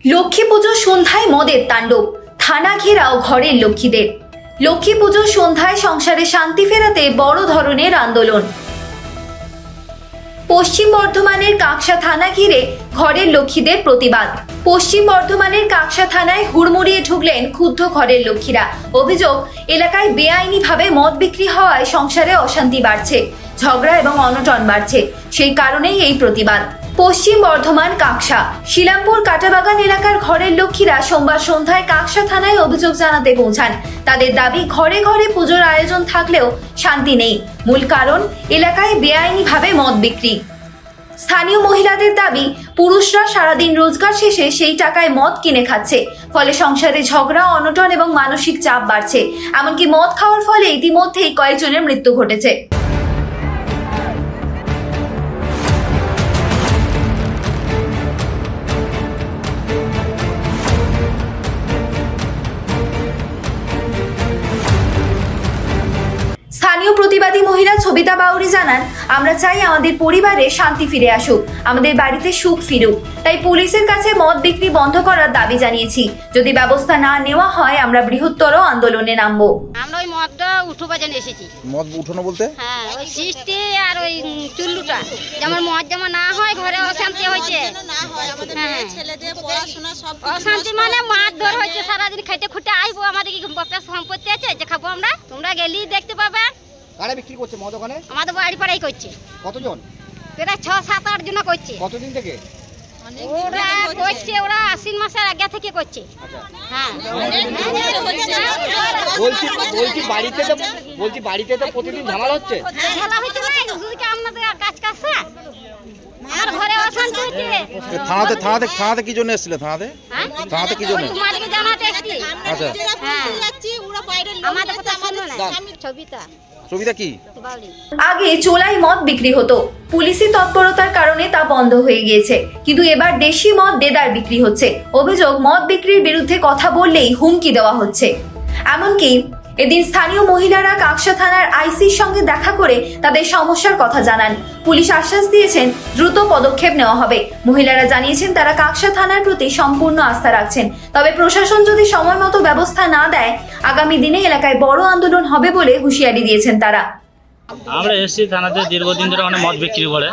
লক্ষ্মী পুজোর সন্ধ্যায় মদের তাণ্ডব, থানা ঘেরাও ঘরের লক্ষ্মীদের। লক্ষ্মী পুজোর সন্ধ্যায় সংসারে শান্তি ফেরাতে বড় ধরনের আন্দোলন। পশ্চিম বর্ধমানের কাকসা থানা ঘিরে ঘরের লক্ষ্মীদের প্রতিবাদ। পশ্চিম বর্ধমানের কাকসা থানায় হুড়মুড়িয়ে ঢুকলেন ক্ষুব্ধ ঘরের লক্ষ্মীরা। অভিযোগ, এলাকায় বেআইনিভাবে মদ বিক্রি হওয়ায় সংসারে অশান্তি বাড়ছে, ঝগড়া এবং অনটন বাড়ছে। সেই কারণেই এই প্রতিবাদ। পশ্চিম বর্ধমান কাকসা শিলামপুর কাটাবাগান এলাকার ঘরের লক্ষ্মীরা সোমবার সন্ধ্যায় কাকসা থানায় অভিযোগ জানাতে পৌঁছান। তাদের দাবি, ঘরে ঘরে পুজোর আয়োজন থাকলেও শান্তি নেই। মূল কারণ, এলাকায় বেআইনিভাবে মদ বিক্রি। স্থানীয় মহিলাদের দাবি, পুরুষরা সারাদিন রোজগার শেষে সেই টাকায় মদ কিনে খাচ্ছে, ফলে সংসারে ঝগড়া, অনটন এবং মানসিক চাপ বাড়ছে। এমনকি মদ খাওয়ার ফলে ইতিমধ্যেই কয়েকজনের মৃত্যু ঘটেছে। স্থানীয় প্রতিবাদী মহিলা ছবিতা বাউরি জানান, আমরা চাই আমাদের পরিবারে শান্তি ফিরে আসুক, আমাদের বাড়িতে সুখ ফিরুক। তাই পুলিশের কাছে মদ বিক্রি বন্ধ করার দাবি জানিয়েছি। যদি ব্যবস্থা না নেওয়া হয় আমরা বৃহত্তর আন্দোলনে নামবো। আমরা ওই মদটা উঠোবা জানিয়ে এসেছি। মদ উঠানো বলতে? হ্যাঁ, ওই সৃষ্টি আর ওই চুল্লুটা যেমন মদ যেমন না হয়, ঘরে অশান্তি হয়েছে। অশান্তি মানে মারধর হয়েছে, সারাদিন খাইতে খুঁটে আসবো, আমাদের কি বাপের সম্পত্তি আছে যে খাবো আমরা? তোমরা গেলেই দেখতে পাবে। কারা বিক্রি করছে মদ ওখানে? আমাদের বাড়ি পাড়াই করছে। কতজন? প্রায় 6-7-8 জন করছে। কতদিন থেকে? ওরা করছে, ওরা আশ্বিন মাসের আগে থেকে করছে। হ্যাঁ, বলছি বাড়িতে তো প্রতিদিন ঝামেলা হচ্ছে। ঝামেলা হচ্ছে না, শুধু কি আমাদের কাজ কাছে আর ঘরে অশান্তি হচ্ছে। থানাতে কি জন্য এসেছিলে? থানাতে কি জন্য? মালিক জানাতে এসেছি। আচ্ছা, আমাদের কথা শুনো না। ছবিটা কি? আগে চোলাই মদ বিক্রি হতো, পুলিশি তৎপরতার কারণে তা বন্ধ হয়ে গিয়েছে। কিন্তু এবার দেশি মদ দেদার বিক্রি হচ্ছে। অভিযোগ, মদ বিক্রির বিরুদ্ধে কথা বললেই হুমকি দেওয়া হচ্ছে। এমনকি এদিন স্থানীয় মহিলারা কাকসা থানার আইসির সঙ্গে দেখা করে তাদের সমস্যার কথা জানান। পুলিশ আশ্বাস দিয়েছেন দ্রুত পদক্ষেপ নেওয়া হবে। মহিলারা জানিয়েছেন তারা কাকসা থানার প্রতি সম্পূর্ণ আস্থা রাখছেন। তবে প্রশাসন যদি সময় মতো ব্যবস্থা না দেয়, আগামী দিনে এলাকায় বড় আন্দোলন হবে বলে হুঁশিয়ারি দিয়েছেন তারা। আমরা এসছি থানাতে, দীর্ঘদিন ধরে অনেক মদ বিক্রি করে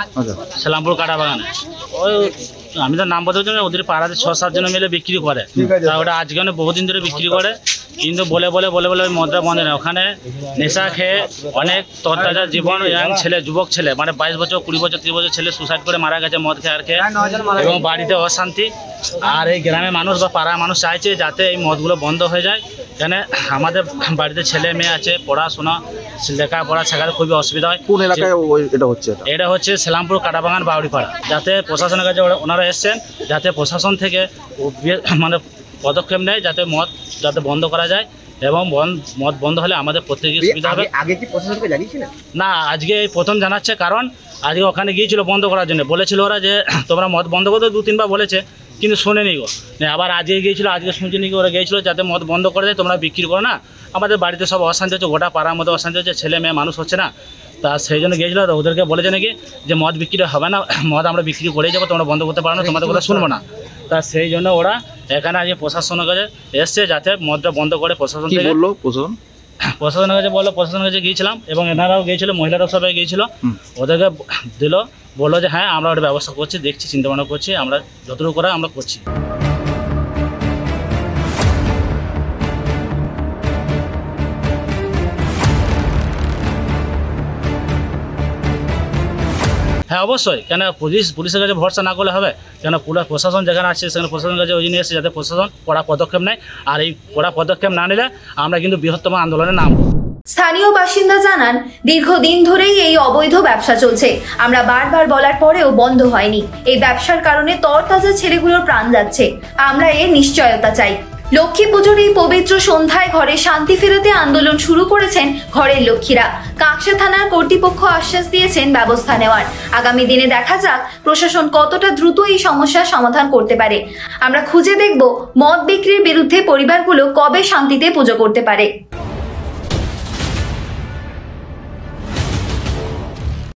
শিলামপুর কাটাবাগানে। ওই আমি তো নাম বলতে চাই, ওদের পাড়াতে 6-7 জন মিলে বিক্রি করে। তা ওটা আজকে অনেক বহুদিন ধরে বিক্রি করে, কিন্তু বলে ওই মদটা বন্ধ নেই। ওখানে নেশা খেয়ে অনেক তরতাজা জীবন, যুবক ছেলে মানে 22 বছর, 20 বছর, 30 বছর ছেলে সুসাইড করে মারা গেছে মদ খেয়ে আর খেয়ে। এবং বাড়িতে অশান্তি। আর এই গ্রামের মানুষ বা পাড়ার মানুষ চাইছে যাতে এই মদগুলো বন্ধ হয়ে যায়। কেন আমাদের বাড়িতে ছেলে মেয়ে আছে, পড়াশোনা লেখাপড়া শেখাতে খুবই অসুবিধা হয়। কোন এলাকায় এটা হচ্ছে শিলামপুর কাটাবাগান বাউড়িপাড়া। যাতে প্রশাসনের কাছে ওনারা এসছেন, যাতে প্রশাসন থেকে মানে পদক্ষেপ নেয়, যাতে মদ বন্ধ করা যায়। এবং মদ বন্ধ হলে আমাদের প্রত্যেকের সুবিধা হবে। আগে কি প্রশাসনকে জানিয়েছিলেন? না, আজকে এই প্রথম জানাচ্ছে। কারণ আজকে ওখানে গিয়েছিল বন্ধ করার জন্য, বলেছিল ওরা যে তোমরা মদ বন্ধ করতে 2-3 বার বলেছে, কিন্তু শোনেনি গো। আবার আজকে গিয়েছিল, আজকে শুনছি নাকি ওরা গিয়েছিল যাতে মদ বন্ধ করে দেয়, তোমরা বিক্রি করো না, আমাদের বাড়িতে সব অশান্তি হচ্ছে, গোটা পাড়ার মধ্যে অশান্তি হচ্ছে, ছেলে মেয়ে মানুষ হচ্ছে না। তা সেই জন্য গিয়েছিল। ওদেরকে বলেছে নাকি যে মদ বিক্রি হবে না, মদ আমরা বিক্রি করেই যাবো, তোমরা বন্ধ করতে পারো না, তোমাদের কথা শুনবো না। তা সেই জন্য ওরা এখানে আজকে প্রশাসনের কাছে এসছে যাতে মদটা বন্ধ করে। প্রশাসন থেকে বললো, প্রশাসনের কাছে বললো, প্রশাসনের কাছে গিয়েছিলাম এবং এনারাও গিয়েছিল, মহিলারাও সবাই গিয়েছিল। ওদেরকে বললো যে হ্যাঁ আমরা ওটা ব্যবস্থা করছি, দেখছি, চিন্তা ভাবনা করছি, আমরা যতটুকু করে আমরা করছি। হ্যাঁ অবশ্যই, কেন পুলিশের কাছে ভরসা না করলে হবে? কেন প্রশাসন যেখানে আসছে সেখানে প্রশাসনের কাছে ওই জন্য এসেছে যাতে প্রশাসন কড়া পদক্ষেপ নেয়। আর এই কড়া পদক্ষেপ না নিলে আমরা কিন্তু বৃহত্তম আন্দোলনে নামব। স্থানীয় বাসিন্দা জানান, দীর্ঘদিন ধরেই এই অবৈধ ব্যবসা চলছে। আমরা বারবার বলার পরেও বন্ধ হয়নি। এই ব্যবসার কারণে তরতাজা ছেলেগুলোর প্রাণ যাচ্ছে। আমরা এর নিশ্চয়তা চাই। লক্ষ্মী পুজোর এই পবিত্র সন্ধ্যায় ঘরে শান্তি ফেরাতে আন্দোলন শুরু করেছেন ঘরের লক্ষ্মীরা। কাকসা থানার কর্তৃপক্ষ আশ্বাস দিয়েছেন ব্যবস্থা নেওয়ার। আগামী দিনে দেখা যাক প্রশাসন কতটা দ্রুত এই সমস্যার সমাধান করতে পারে। আমরা খুঁজে দেখব মদ বিক্রির বিরুদ্ধে পরিবারগুলো কবে শান্তিতে পুজো করতে পারে।